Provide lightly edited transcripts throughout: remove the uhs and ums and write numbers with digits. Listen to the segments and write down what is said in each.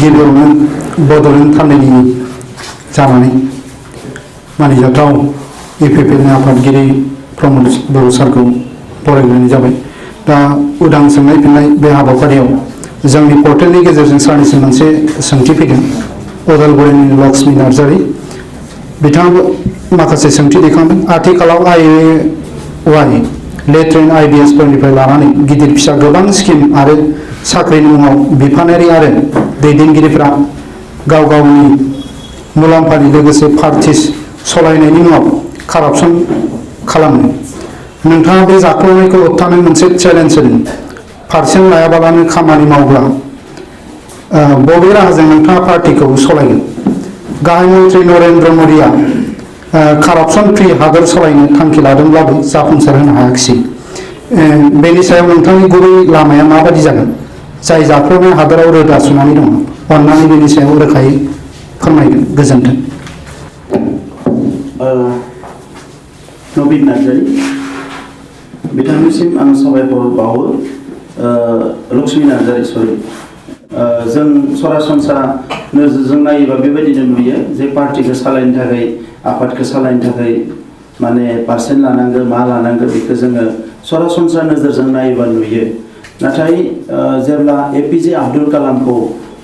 गिबियावनो बड'लेण्ड थान्दैनि जानानै मानिजाथाव इउपिपिएलनि आफादगिरि प्रमद बर' सारखौ बरायग्रोनाय जाबाय। दा उदां सोंनाय फिन्नाय बे हाबाफारियाव जोंनि पर्टेलनि गेजेरजों सारनिसिम मोनसे सोंथि फैदों। उदालगुरिनि लक्ष्मी नार्जारी बिथाङाबो माखासे सोंथि दैखांदों। आथिखालाव IAY लेट्रेन IDS फोरनिफ्राय लानानै गिदिर फिसा गोबां स्किम आरो साख्रिनि मुङाव बिफानारि आरो दैदेनगिरिफ्रा गाव गावनि मुलाम्फानि लोगोसे पार्टिस सलायनायनि मुङाव कारापसन खालामो। नोंथाङा बे जाख्लनायखौ होबथानो मोनसे चेलेन्ज होदों। पारसेन्ट लायाबालानो खामानि मावब्ला बबे राहाजों नोंथाङा पार्टिखौ सलायगोन? गाहाय मन्त्रि नरेन्द्र मदिया कारापसन फ्रि हादर सलायनो थांखि लादोंब्लाबो जाफुंसार होनो हायाखिसै। बेनि सायाव नोंथांनि गुबै लामाया माबादि जागोन? जाय जाख्लनाय हादराव रोदा सुनानै दङ, अन्नानै बेनि सायाव रोखायै फोरमायगोन। गोजोन्थों। नवीन नार्जारी बिथांनिसिम आं साबायखर बावो। लक्ष्मी नार्जारी जों सरासनस्रा नोजोरजों नायोबा बेबायदिनो नुयो जे पार्टिखौ सालायनो थाखाय आफादखौ सालायनो थाखाय माने पार्सेन्ट लानांगौ मा लानांगौ बेखौ जोङो सरासनस्रा नोजोरजों नायोबा नुयो। नाथाय जेब्ला APJ आब्दुल कालामखौ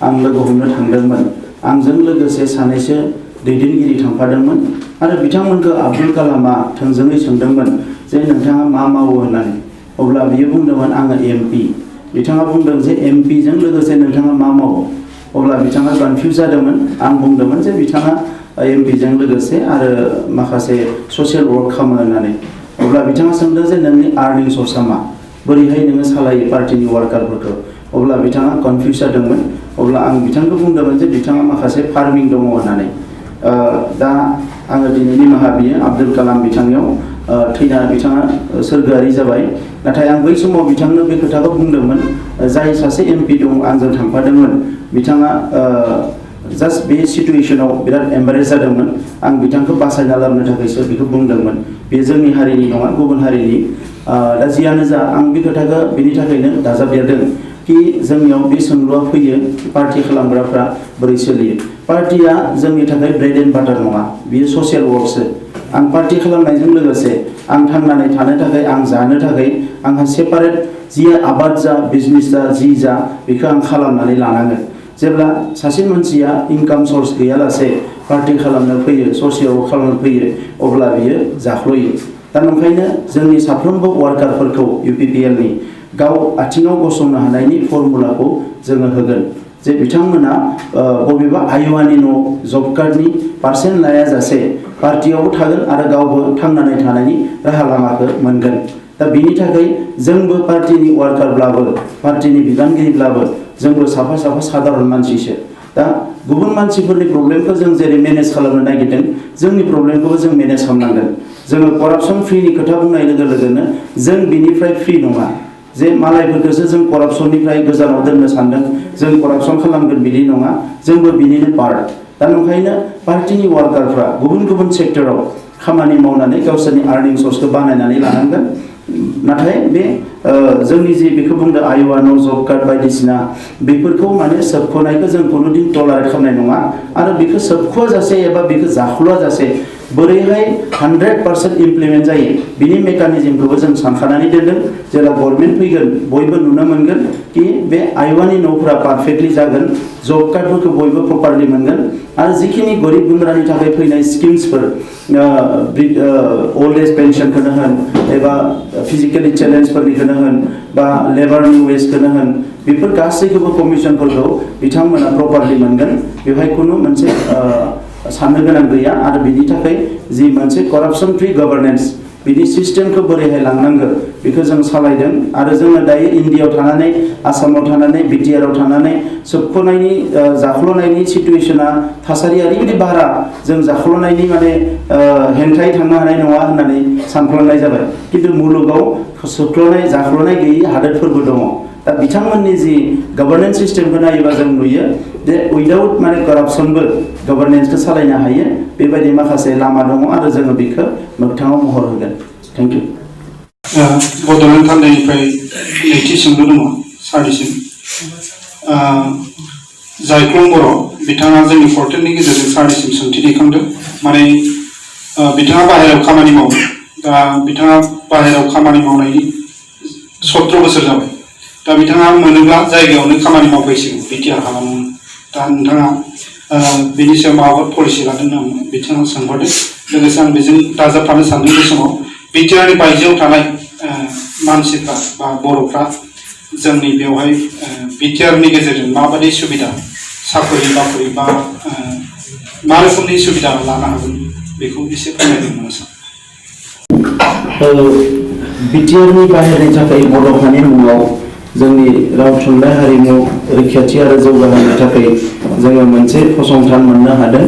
आं लोगो हमनो थांदोंमोन, आंजों लोगोसे सानैसो दैदेनगिरि थांफादोंमोन आरो बिथांमोनखौ आब्दुल कालामा थोंजोङै सोंदोंमोन जे नोंथाङा मा मावो होननानै। अब्ला बियो बुंदोंमोन आङो MP। बिथाङा बुंदों जे MP जों लोगोसे नोंथाङा मा मावो? अब्ला बिथाङा कनफिउज जादोंमोन। आं बुंदोंमोन जे बिथाङा MP जों लोगोसे आरो माखासे ससियेल वर्क खालामो होननानै। अब्ला बिथाङा सोंदों जे नोंनि आर्निं सर्सआ मा? बोरैहाय नोङो सालायो पार्टिनि वार्कारफोरखौ? अब्ला बिथाङा कनफिउज जादोंमोन। अब्ला आं बिथांखौ बुंदोंमोन जे बिथाङा माखासे फार्मिं दङ होननानै। दा आङो दिनै निमाहा बियो आब्दुल कालाम बिथांनियाव थैना बिथाङा सोरगोआरि जाबाय। नाथाय आं बै समाव बिथांनो बे खोथाखौ बुंदोंमोन। जाय सासे MP दं आंजों थांफादोंमोन, बिथाङा जास्ट बे सिटुएसनाव बिराद एम्बारेस जादोंमोन। आं बिथांखौ बासायना लाबोनो थाखायसो बेखौ बुंदोंमोन। बे जोंनि हारिनि नङा, गुबुन हारिनि। दा जियानो जा, आं बे खोथाखौ बेनि थाखायनो दाजाबदेरदों कि जोंनियाव बे सोंलुआ फैयो पार्टि खालामग्राफ्रा बोरै सोलियो। पार्टिया जोंनि थाखाय ब्रेड एन्ड बाटार नङा, बियो ससियेल वर्कसो। आं पार्टि खालामनायजों लोगोसे आं थांनानै थानो थाखाय, आं जानो थाखाय आंहा सेपारेट जि आबाद जा बिजनेस जा जि जा बेखौ आं खालामनानै लानांगोन। जेब्ला सासे मानसिया इनकाम सर्स गैयालासे पार्टि खालामनो फैयो, ससियेल वर्क खालामनो फैयो, अब्ला बियो जाख्लयो। दा ओंखायनो जोंनि साफ्रोमबो वार्कारफोरखौ UPPLनि गाव आथिङाव गसंनो हानायनि फर्मुलाखौ जोङो होगोन। जे बिथांमोना बबेबा आयुवानि न' जब कार्डनि पार्सेन्ट लायाजासे पार्टियावबो थागोन आरो गावबो थांनानै थानायनि राहा लामाखौ मोनगोन। दा बेनि थाखाय जोंबो पार्टिनि वार्कारब्लाबो, पार्टिनि बिबानगिरिब्लाबो जोंबो साफा साफा साधारन मानसिसो। दा गुबुन मानसिफोरनि प्रब्लेमखौ जों जेरै मेनेज खालामनो नागिरदों, जोंनि प्रब्लेमखौबो जों मेनेज खालामनांगोन। जोङो करापसन फ्रिनि खोथा बुंनाय लोगो लोगोनो जों बिनिफ्राय फ्रि नङा। जे मालायफोरखौसो जों करापसननिफ्राय गोजानाव दोननो सानदों, जों करापसन खालामगोन बिदि नङा, जोंबो बिनिनो पार्ट। दा ओंखायनो पार्टिनि वार्कारफ्रा गुबुन गुबुन सेक्टराव खामानि मावनानै गावसोरनि आर्निं सर्सखौ बानायनानै लानांगोन। नाथाय बे जोंनि जे बेखौ बुंदों आयुवान जब कार्ड बायदिसिना बेफोरखौ माने सोबख'नायखौ जों कुनुदिन टलारेट खालामनाय नङा। आरो बेखौ सोबख'आ जासे एबा बेखौ जाख्ल'आ जासे बोरैहाय 100% इमप्लिमेन्ट जायो बिनि मेकानिजमखौबो जों सानखानानै दोनदों। जेब्ला गभर्नमेन्ट फैगोन बयबो नुनो मोनगोन कि बे आयुवानि न'फोरा पारफेक्टलि जागोन, जब कार्डफोरखौ बयबो प्रपारलि मोनगोन। आरो जिखिनि गरिब गुन्द्रानि थाखाय फैनाय स्किम्सफोर, अल्ड एज पेन्सनखौनो होन एबा फिजिकेलि चेलेन्जफोरनिखौनो होन बा लेबारनि वेजखौनो होन, बेफोर गासैखौबो कमिसनफोरखौ बिथांमोना प्रपारलि मोनगोन। बेवहाय खुनु मोनसे साननो गोनां गैया। आरो बिनि थाखाय जि मोनसे करापसन फ्रि गभर्नेन्स बिदि सिस्टेमखौ बोरैहाय लांनांगौ बेखौ जों सालायदों। आरो जोङो दायो इन्डियायाव थानानै, आसामाव थानानै, BTR आव थानानै सोबख'नायनि जाख्ल'नायनि सिटुएसना थासारिया ओरैबायदि बारा, जों जाख्ल'नायनि माने हेंथायै थांनो हानाय नङा होननानै सानफ्लांनाय जाबाय। खिन्थु मुलुगाव सोबख्ल'नाय जाख्ल'नाय गैयि हादोरफोरबो दङ। दा बिथांमोननि जि गभर्नेन्स सिस्टेमखौ नायोबा जों नुयो जे उइदाउट माने करापसनबो गभर्नेन्सखौ सालायनो हायो। बेबायदि माखासे लामा दङ आरो जोङो बेखौ मोगथाङाव महर होगोन। Thank you. बड'लेण्ड थान्दैनिफ्राय नैथि सोंलु दङ सारनिसिम। जायख्लं बर' बिथाङा जोंनि पर्टेलनि गेजेरजों सारनिसिम सोंथि दैखांदों माने बिथाङा बाहेरायाव खामानि मावो दा बिथाङा बाहेरायाव खामानि मावनायनि 17 बोसोर जाबाय दा बिथाङा मोनोब्ला जायगायावनो खामानि मावफैसिगोन बिटिआर हालामावनो दा नोंथाङा बिनि सायाव माबाफोर पलिसि लादों नामा बिथाङा सोंहरदों लोगोसे आं बेजों दाजाबफानो सानदों बे समाव बिटिआरनि बायजोआव थानाय मानसिफ्रा बा बर'फ्रा जोंनि बेवहाय बिटिआरनि गेजेरजों माबायदि सुबिदा साखरि बाखरि बा मा रोखोमनि सुबिदा लानो हागोन बेखौ एसे फोरमायदों सार बिटिआरनि बाहेरनि थाखाय बड'फानि मुङाव जोंनि राव थुनलाइ हारिमु रैखाथि आरो जौगाहोनो थाखाय जोङो मोनसे फसंथान मोननो हादों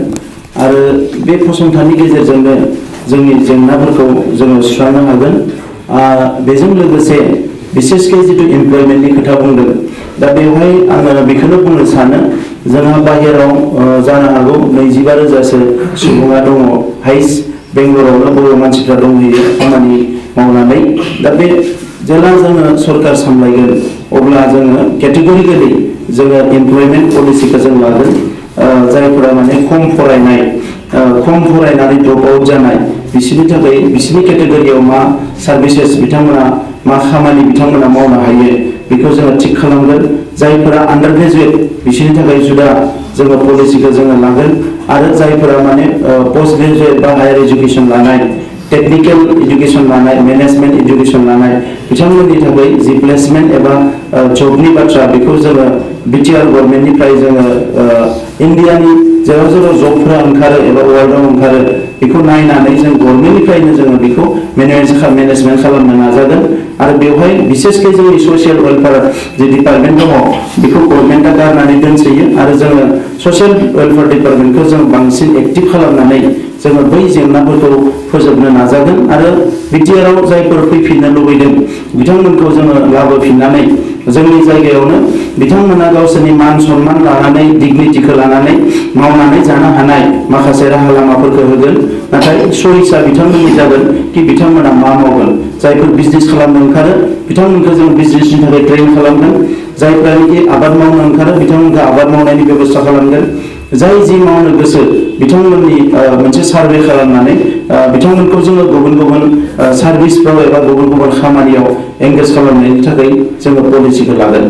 आरो बे फसंथाननि गेजेरजोंनो जोंनि जेंनाफोरखौ जोङो सुस्रांनो हागोन बेजों लोगोसे बिसेसकै जितु एमप्लयमेन्टनि खोथा बुंदों दा बेवहाय आङो बेखौनो बुंनो सानो जोंहा बाहेराव जानो हागौ 25,000सो सुबुङा दङ हाइस बेंगलरावनो बर' मानसिफ्रा दंहैयो खामानि मावनानै दा बे जेला जोङो सरकार सामलायगोन अब्ला जोङो केटेगरिकेलि जोङो एमप्लयमेन्ट पलिसिखौ जों लागोन जायफोरा माने खम फरायनानै ड्रप आउट जानाय बिसोरनि थाखाय बिसोरनि केटेगरियाव मा सार्भिसेस बिथांमोना मा खामानि बिथांमोना मावनो हायो बेखौ जोङो थिग खालामगोन जायफोरा आन्डार ग्रेजुएट बिसोरनि थाखाय जुदा जोङो पलिसिखौ जोङो लागोन आरो जायफोरा माने पोस्ट ग्रेजुएट बा हायार एजुकेशन लानाय टेक्निकल एजुकेशन लानाय मेनेजमेंट एजुकेशन लानाय बिथांमोननि थाखाय जि प्लेसमेन्ट एबा जबनि बाथ्रा बेखौ जोङो बिटिआर गभर्नमेन्टनिफ्राय जोङो इन्डियानि जेराव जेराव जबफोरा ओंखारो एबा वर्ल्डआव ओंखारो बेखौ नायनानै जों गभर्नमेन्टनिफ्रायनो जोङो बेखौ मेनेजमेन्ट खालामनो नाजागोन आरो बेवहाय बिसेसकै जोंनि ससियेल वेलफेयार जि डिपार्टमेन्ट दङ बेखौ गभर्नमेन्टआ गारनानै दोनसोयो आरो जोङो ससियेल वेलफेयार डिपार्टमेन्टखौ जों बांसिन एक्टिभ खालामनानै जोङो बै जेंनाफोरखौ फोजोबनो नाजागोन आरो बिटिआरआव जायफोर फैफिननो लुबैदों बिथांमोनखौ जोङो लाबोफिननानै जोंनि जायगायावनो बिथांमोना गावसोरनि मान सन्मान लानानै डिगनिटिखौ लानानै मावनानै जानो हानाय माखासे राहा लामाफोरखौ होगोन नाथाय चइसआ बिथांमोननि जागोन कि बिथांमोना मा मावगोन जायफोर बिजनेस खालामनो ओंखारो बिथांमोनखौ जों बिजनेसनि थाखाय ट्रेन खालामगोन जायफ्रानोखि आबाद मावनो ओंखारो बिथांमोनखौ आबाद मावनायनि बेबस्था खालामगोन जाय जि मावनो गोसो बिथांमोननि मोनसे सार्भे खालामनानै बिथांमोनखौ जोङो गुबुन गुबुन सार्भिसफ्राव एबा गुबुन गुबुन खामानियाव एंगेज खालामनायनि थाखाय जोङो पलिसिखौ लागोन